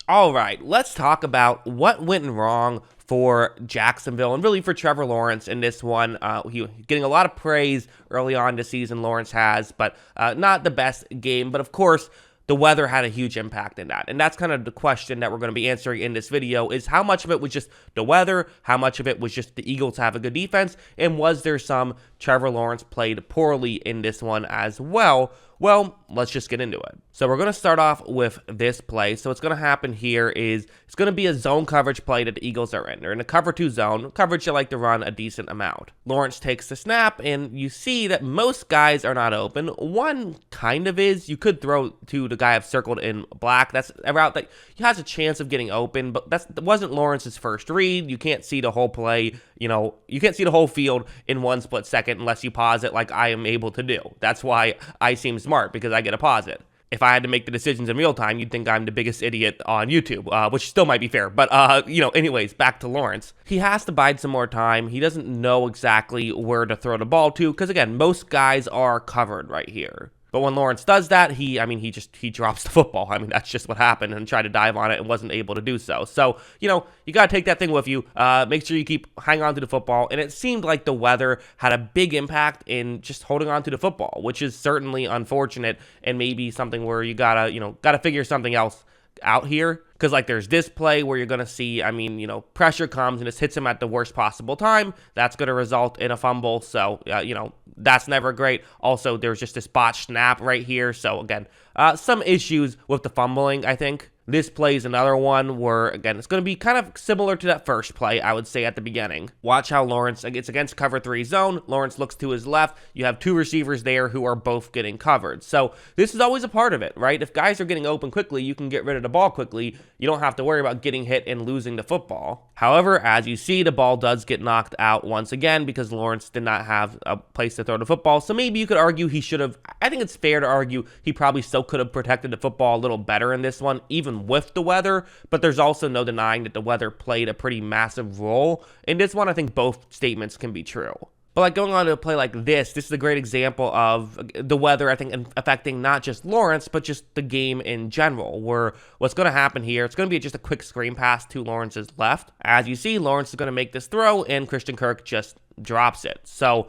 All right, let's talk about what went wrong for Jacksonville and really for Trevor Lawrence in this one. He getting a lot of praise early on this season, Lawrence has, but not the best game. But of course, the weather had a huge impact in that. And that's kind of the question that we're going to be answering in this video is how much of it was just the weather, how much of it was just the Eagles have a good defense, and was there some Trevor Lawrence played poorly in this one as well? Well, let's just get into it. So we're going to start off with this play. So what's going to happen here is it's going to be a zone coverage play that the Eagles are in. They're in a cover 2 zone, coverage you like to run a decent amount. Lawrence takes the snap, and you see that most guys are not open. One kind of is. You could throw to the guy I've circled in black. That's a route that has a chance of getting open, but that wasn't Lawrence's first read. You can't see the whole play. You can't see the whole field in one split second unless you pause it like I am able to do. That's why I seem smart, because I get to pause it. If I had to make the decisions in real time, you'd think I'm the biggest idiot on YouTube, which still might be fair. But, anyways, back to Lawrence. He has to bide some more time. He doesn't know exactly where to throw the ball to, because, again, most guys are covered right here. But when Lawrence does that, he drops the football. I mean, that's just what happened, and tried to dive on it and wasn't able to do so. So, you got to take that thing with you. Make sure you hang on to the football. And it seemed like the weather had a big impact in just holding on to the football, which is certainly unfortunate and maybe something where you gotta figure something else out here. Because, there's this play where you're going to see, pressure comes and just hits him at the worst possible time. That's going to result in a fumble. So, that's never great. Also, there's just this botched snap right here. So, again, some issues with the fumbling, I think. This play is another one where, again, it's going to be kind of similar to that first play, I would say, at the beginning. Watch how Lawrence, it's against cover 3 zone. Lawrence looks to his left. You have 2 receivers there who are both getting covered. So this is always a part of it, right? If guys are getting open quickly, you can get rid of the ball quickly. You don't have to worry about getting hit and losing the football. However, as you see, the ball does get knocked out once again because Lawrence did not have a place to throw the football. So maybe you could argue he should have, I think it's fair to argue he probably still could have protected the football a little better in this one, even with the weather, but there's also no denying that the weather played a pretty massive role. In this one, I think both statements can be true. But going on to a play like this is a great example of the weather, I think, affecting not just Lawrence, but just the game in general, where what's going to happen here, it's going to be just a quick screen pass to Lawrence's left. As you see, Lawrence is going to make this throw, and Christian Kirk just drops it. So,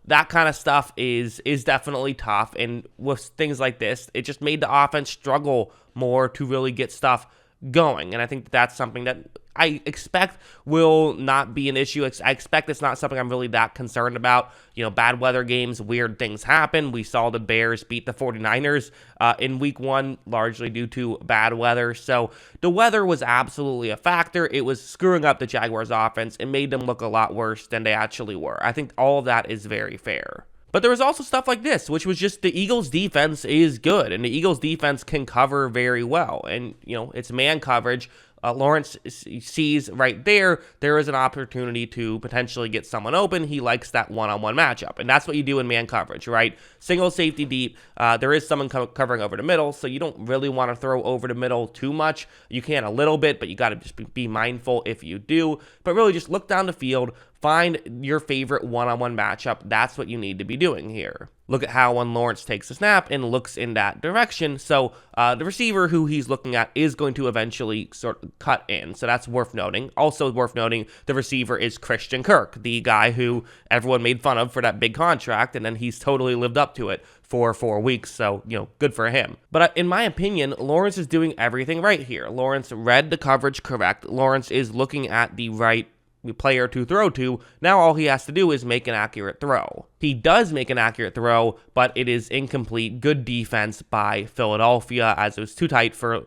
that kind of stuff is definitely tough, and with things like this, it just made the offense struggle more to really get stuff going, and I think that's something that I expect will not be an issue. I expect it's not something I'm really that concerned about. Bad weather games, weird things happen. We saw the Bears beat the 49ers in week 1, largely due to bad weather. So the weather was absolutely a factor. It was screwing up the Jaguars offense and made them look a lot worse than they actually were. I think all of that is very fair. But there was also stuff like this, which was just the Eagles' defense is good, and the Eagles' defense can cover very well. And, it's man coverage. Lawrence sees right there is an opportunity to potentially get someone open. He likes that one-on-one matchup, and that's what you do in man coverage, right? Single safety deep. There is someone covering over the middle, so you don't really want to throw over the middle too much. You can a little bit, but you got to just be mindful if you do. But really just look down the field, find your favorite one-on-one matchup. That's what you need to be doing here. Look at how when Lawrence takes a snap and looks in that direction. So the receiver who he's looking at is going to eventually sort of cut in. So that's worth noting. Also worth noting, the receiver is Christian Kirk, the guy who everyone made fun of for that big contract, and then he's totally lived up to it for 4 weeks. So, good for him. But in my opinion, Lawrence is doing everything right here. Lawrence read the coverage correct. Lawrence is looking at the right player to throw to. Now all he has to do is make an accurate throw. He does make an accurate throw, but it is incomplete. Good defense by Philadelphia, as it was too tight for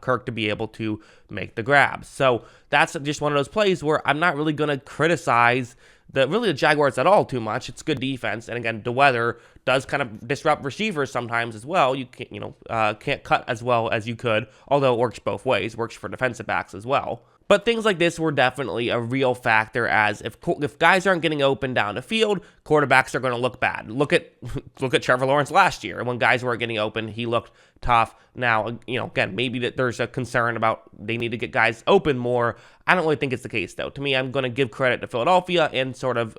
Kirk to be able to make the grab. So that's just one of those plays where I'm not really going to criticize the Jaguars at all too much. It's good defense, and again, the weather does kind of disrupt receivers sometimes as well. You can't cut as well as you could, although it works both ways. Works for defensive backs as well. But things like this were definitely a real factor, as if guys aren't getting open down the field, quarterbacks are going to look bad. Look at Trevor Lawrence last year. When guys weren't getting open, he looked tough. Now, again, maybe that there's a concern about they need to get guys open more. I don't really think it's the case, though. To me, I'm going to give credit to Philadelphia and sort of,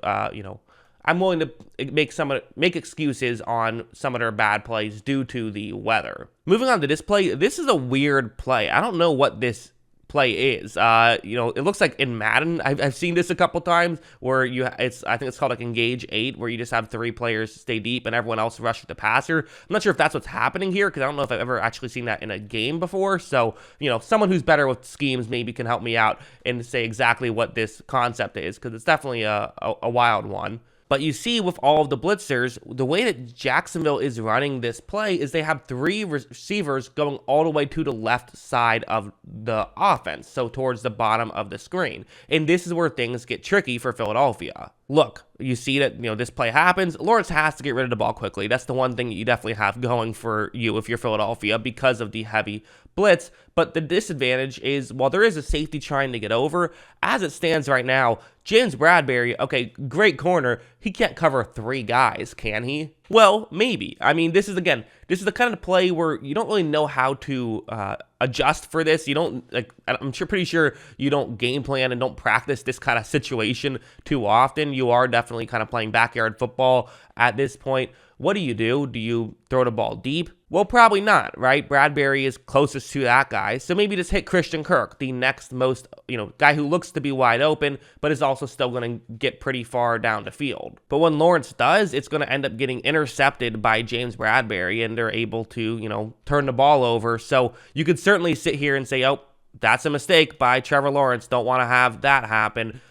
I'm willing to make excuses on some of their bad plays due to the weather. Moving on to this play, this is a weird play. I don't know what this play is. It looks like in Madden, I've seen this a couple times where I think it's called like Engage 8, where you just have 3 players stay deep and everyone else rush the passer. I'm not sure if that's what's happening here, because I don't know if I've ever actually seen that in a game before. So, someone who's better with schemes maybe can help me out and say exactly what this concept is, because it's definitely a wild one. But you see with all of the blitzers, the way that Jacksonville is running this play is they have 3 receivers going all the way to the left side of the offense, so towards the bottom of the screen. And this is where things get tricky for Philadelphia. Look, you see that, this play happens. Lawrence has to get rid of the ball quickly. That's the one thing that you definitely have going for you if you're Philadelphia, because of the heavy blitz. But the disadvantage is, while there is a safety trying to get over, as it stands right now, James Bradberry, okay, great corner, he can't cover 3 guys, can he? Well, maybe. I mean, this is the kind of play where you don't really know how to adjust for this. You don't, pretty sure you don't game plan and don't practice this kind of situation too often. You are definitely kind of playing backyard football at this point. What do? Do you throw the ball deep? Well, probably not, right? Bradberry is closest to that guy, so maybe just hit Christian Kirk, the next most, guy who looks to be wide open, but is also still going to get pretty far down the field. But when Lawrence does, it's going to end up getting intercepted by James Bradberry, and they're able to, turn the ball over. So you could certainly sit here and say, oh, that's a mistake by Trevor Lawrence. Don't want to have that happen.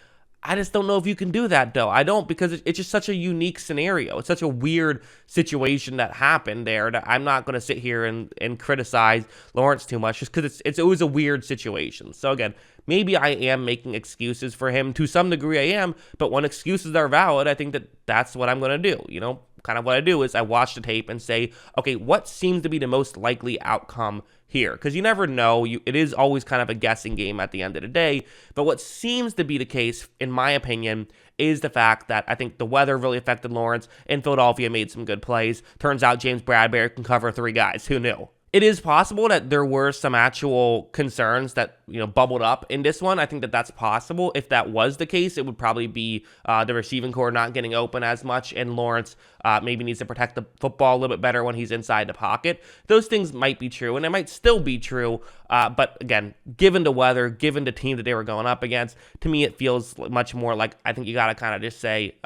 I just don't know if you can do that, though. I don't, because it's just such a unique scenario. It's such a weird situation that happened there that I'm not going to sit here and criticize Lawrence too much, just because it was a weird situation. So again, maybe I am making excuses for him. To some degree I am, but when excuses are valid, I think that's what I'm going to do. Kind of what I do is I watch the tape and say, okay, what seems to be the most likely outcome here? Because you never know. It is always kind of a guessing game at the end of the day. But what seems to be the case, in my opinion, is the fact that I think the weather really affected Lawrence, and Philadelphia made some good plays. Turns out James Bradberry can cover 3 guys. Who knew? It is possible that there were some actual concerns that, bubbled up in this one. I think that's possible. If that was the case, it would probably be the receiving core not getting open as much, and Lawrence maybe needs to protect the football a little bit better when he's inside the pocket. Those things might be true, and it might still be true. But again, given the weather, given the team that they were going up against, to me it feels much more like I think you got to kind of just say,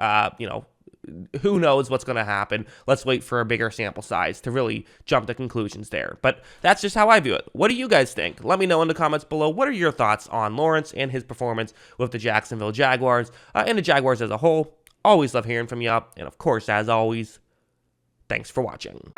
who knows what's going to happen. Let's wait for a bigger sample size to really jump to conclusions there. But that's just how I view it. What do you guys think? Let me know in the comments below. What are your thoughts on Lawrence and his performance with the Jacksonville Jaguars and the Jaguars as a whole? Always love hearing from you. And of course, as always, thanks for watching.